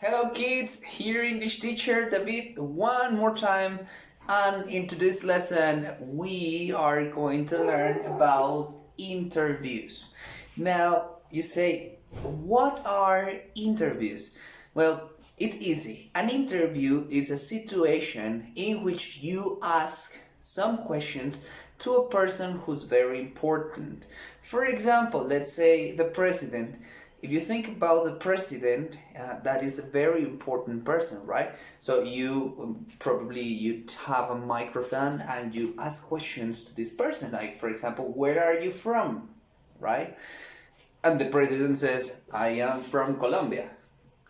Hello kids, here English teacher David one more time, and in today's lesson we are going to learn about interviews. Now you say, what are interviews? Well, it's easy. An interview is a situation in which you ask some questions to a person who's very important. For example, let's say the president. If you think about the president, that is a very important person, right? So you probably you have a microphone and you ask questions to this person, like for example, where are you from, right? And the president says, I am from Colombia,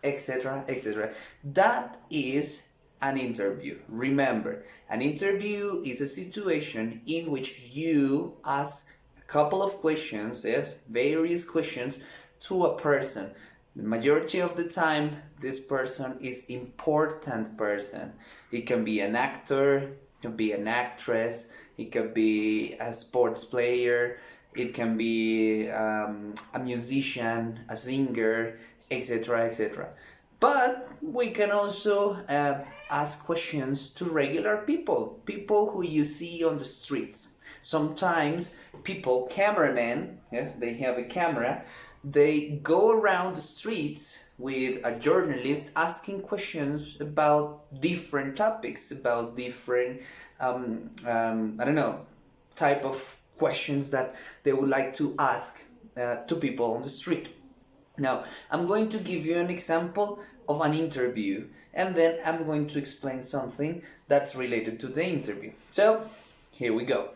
etc., etc. That is an interview. Remember, an interview is a situation in which you ask a couple of questions, yes, various questions to a person. The majority of the time, this person is important person. It can be an actor, it can be an actress, it can be a sports player, it can be a musician, a singer, etc., etc. But we can also ask questions to regular people who you see on the streets. Sometimes people, cameramen, yes, they have a camera, they go around the streets with a journalist asking questions about different topics, about different, I don't know, type of questions that they would like to ask to people on the street. Now, I'm going to give you an example of an interview, and then I'm going to explain something that's related to the interview. So, here we go.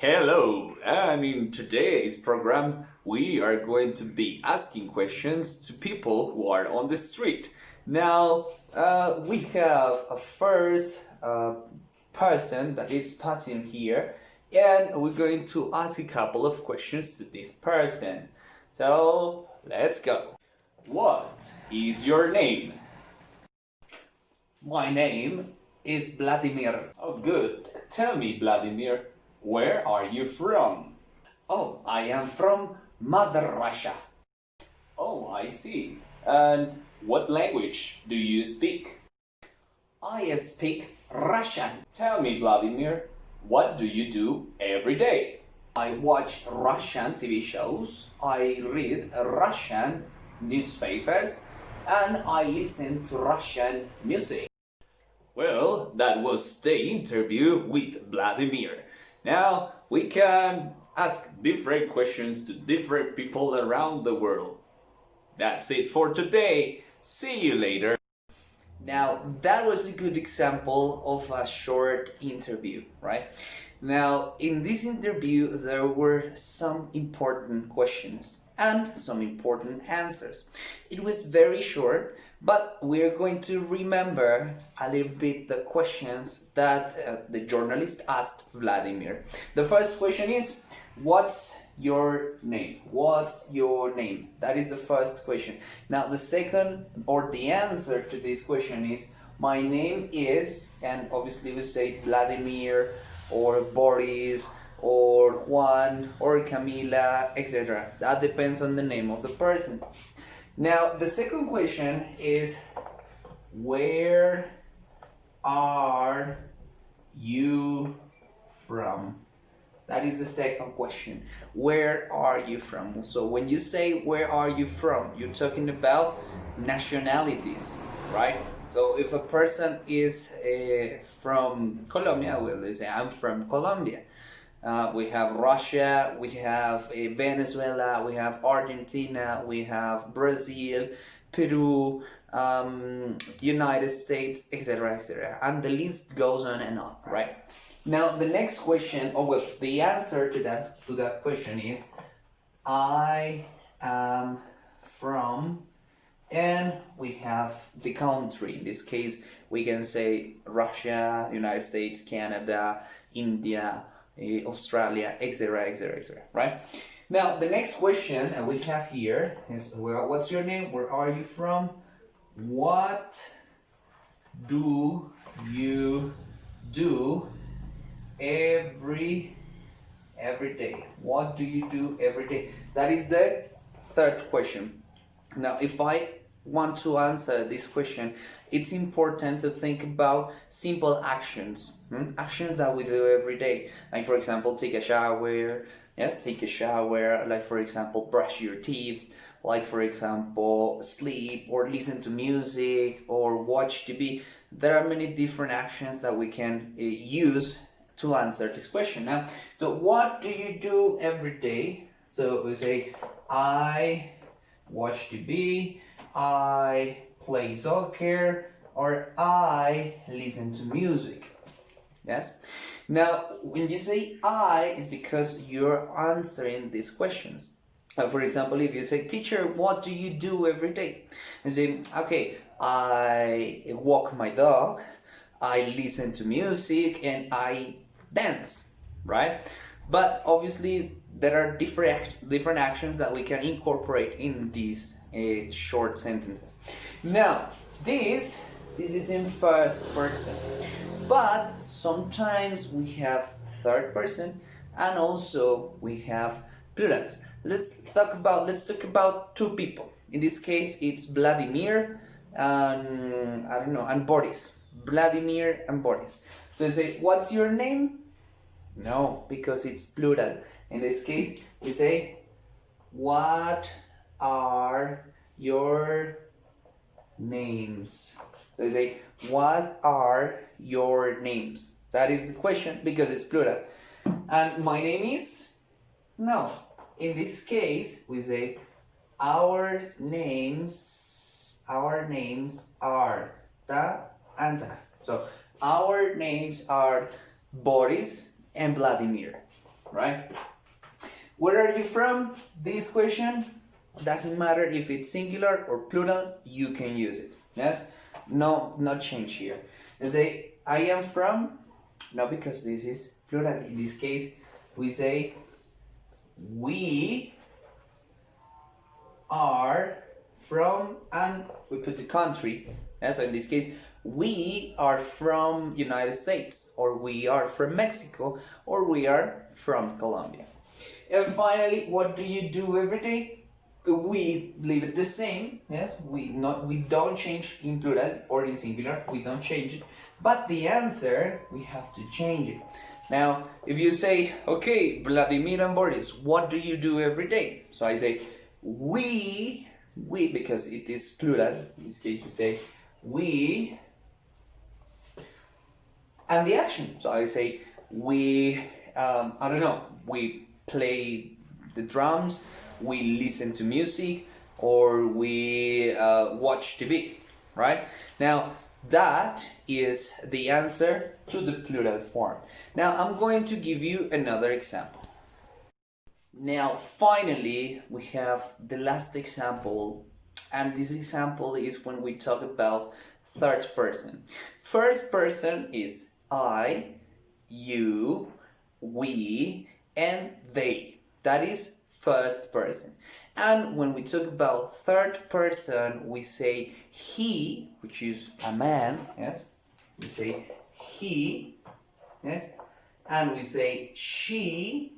Hello, and in today's program we are going to be asking questions to people who are on the street. Now, we have a first person that is passing here, and we're going to ask a couple of questions to this person. So, let's go. What is your name? My name is Vladimir. Oh, good. Tell me, Vladimir, where are you from? Oh, I am from Mother Russia. Oh, I see. And what language do you speak? I speak Russian. Tell me, Vladimir, what do you do every day? I watch Russian TV shows, I read Russian newspapers, and I listen to Russian music. Well, that was the interview with Vladimir. Now we can ask different questions to different people around the world. That's it for today. See you later. Now that was a good example of a short interview, right? Now in this interview there were some important questions and some important answers. It was very short, but we're going to remember a little bit the questions that the journalist asked Vladimir. The first question is, what's your name? What's your name? That is the first question. Now the second, or the answer to this question is, my name is, and obviously we say Vladimir or Boris or Juan or Camila, etc. That depends on the name of the person. Now the second question is, where are you from? That is the second question. Where are you from? So when you say where are you from, you're talking about nationalities, right? So if a person is from Colombia, well, they say I'm from Colombia. We have Russia, we have Venezuela, we have Argentina, we have Brazil, Peru, United States, etc., etc. And the list goes on and on, right? Now the next question, or well, the answer to that question is, I am from, and we have the country. In this case, we can say Russia, United States, Canada, India, Australia, etc., etc., etc. Right? Now the next question we have here is, well, what's your name? Where are you from? What do you do every day? What do you do every day? That is the third question. Now, if I want to answer this question, it's important to think about simple actions, actions that we do every day. Like, for example, take a shower. Yes, take a shower. Like, for example, brush your teeth. Like, for example, sleep or listen to music or watch TV. There are many different actions that we can use to answer this question. Now, so what do you do every day? So we say, I watch TV, I play soccer, or I listen to music. Yes? Now, when you say I, it's because you're answering these questions. For example, if you say, teacher, what do you do every day? And say, okay, I walk my dog, I listen to music, and I dance, right? But obviously, there are different actions that we can incorporate in these short sentences. Now, this is in first person, but sometimes we have third person, and also we have plurals. Let's talk about two people. In this case, it's Vladimir and and Boris. Vladimir and Boris. So you say, what's your name? No, because it's plural. In this case, we say, what are your names? So you say, what are your names? That is the question because it's plural. And my name is? No. In this case, we say, our names are ta and ta. So our names are Boris and Vladimir, right? Where are you from? This question doesn't matter if it's singular or plural, you can use it. Yes? No change here. You say, I am from, no, because this is plural. In this case, we say, we are from, and we put the country. Yeah, so in this case, we are from United States, or we are from Mexico, or we are from Colombia. And finally, what do you do every day? We leave it the same. Yes, we don't change in plural or in singular. We don't change it, but the answer we have to change it. Now, if you say, okay, Vladimir and Boris, what do you do every day? So I say, we because it is plural. In this case, we say, we, and the action. So I say, we, we play the drums, we listen to music, or we watch TV, right? Now, that is the answer to the plural form. Now, I'm going to give you another example. Now, finally, we have the last example, and this example is when we talk about third person. First person is I, you, we, and they. That is first person. And when we talk about third person, we say he, which is a man, yes? We say he, yes? And we say she,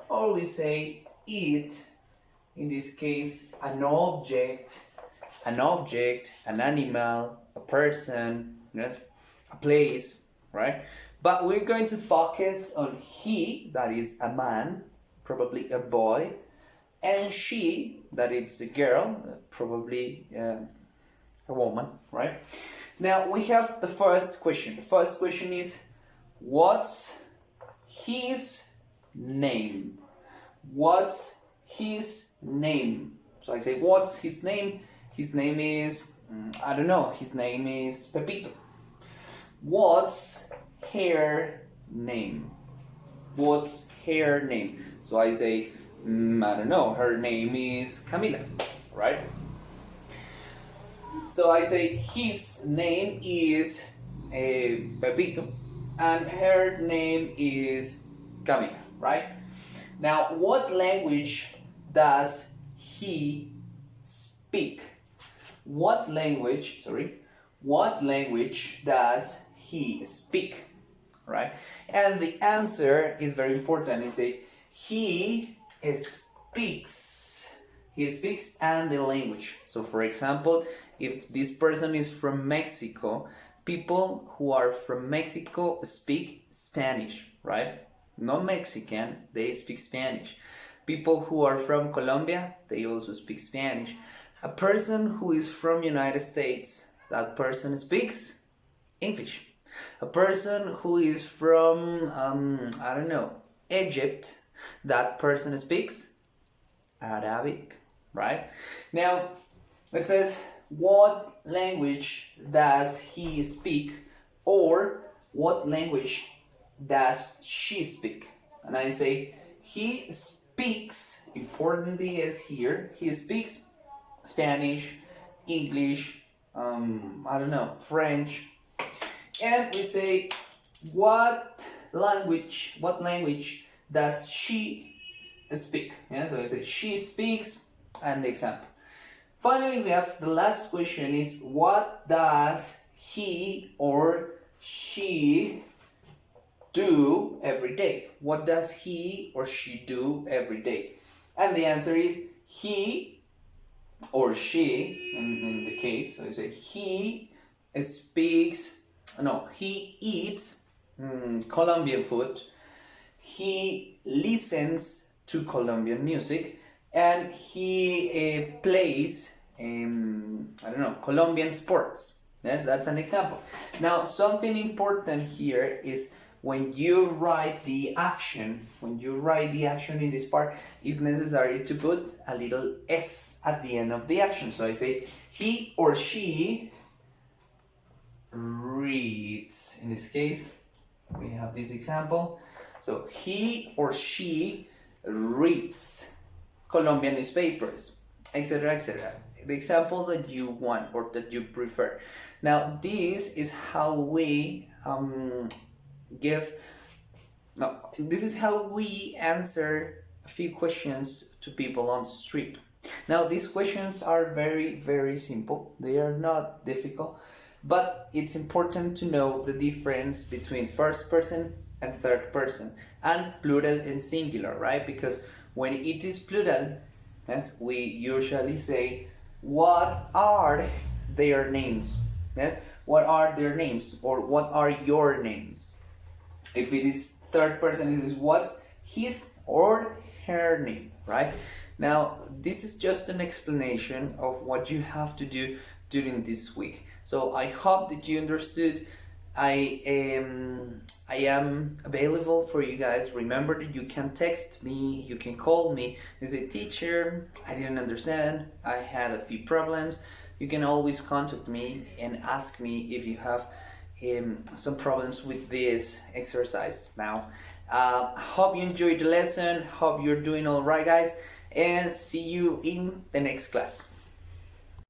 or we say it. In this case, an object, an animal, a person, yes? A place, right? But we're going to focus on he, that is a man, probably a boy, and she, that it's a girl, probably a woman, right? Now we have the first question. The first question is, what's his name? What's his name? So I say, what's his name? His name is, his name is Pepito. What's her name? What's her name? So I say, her name is Camila, right? So I say, his name is Pepito, and her name is Camila, right? Now, what language does he speak? What language does he speak? Right? And the answer is very important. It's he speaks he speaks, and the language. So for example, if this person is from Mexico, people who are from Mexico speak Spanish, right? Not Mexican, they speak Spanish. People who are from Colombia, they also speak Spanish. A person who is from United States, that person speaks English. A person who is from, I don't know, Egypt, that person speaks Arabic, right? Now, it says, what language does he speak? Or what language does she speak? And I say, he speaks, importantly is here, he speaks Spanish, English, I don't know, French. And we say, what language does she speak? Yeah, so I say, she speaks, and the example. Finally, we have the last question is, what does he or she do every day? What does he or she do every day? And the answer is, he or she, in the case, so I say, he eats Colombian food, he listens to Colombian music, and he plays, Colombian sports. Yes, that's an example. Now, something important here is when you write the action in this part, it's necessary to put a little s at the end of the action. So I say, he or she reads. In this case, we have this example. So he or she reads Colombian newspapers, etc., etc. The example that you want or that you prefer. Now, this is how we this is how we answer a few questions to people on the street. Now, these questions are very, very simple. They are not difficult, but it's important to know the difference between first person and third person, and plural and singular, right? Because when it is plural, yes, we usually say, what are their names? Yes, what are their names, or what are your names? If it is third person, it is what's his or her name, right? Now, this is just an explanation of what you have to do during this week. So I hope that you understood. I am available for you guys. Remember that you can text me, you can call me. As a teacher, I didn't understand, I had a few problems. You can always contact me and ask me if you have some problems with this exercise. Now, hope you enjoyed the lesson, hope you're doing all right, guys, and see you in the next class.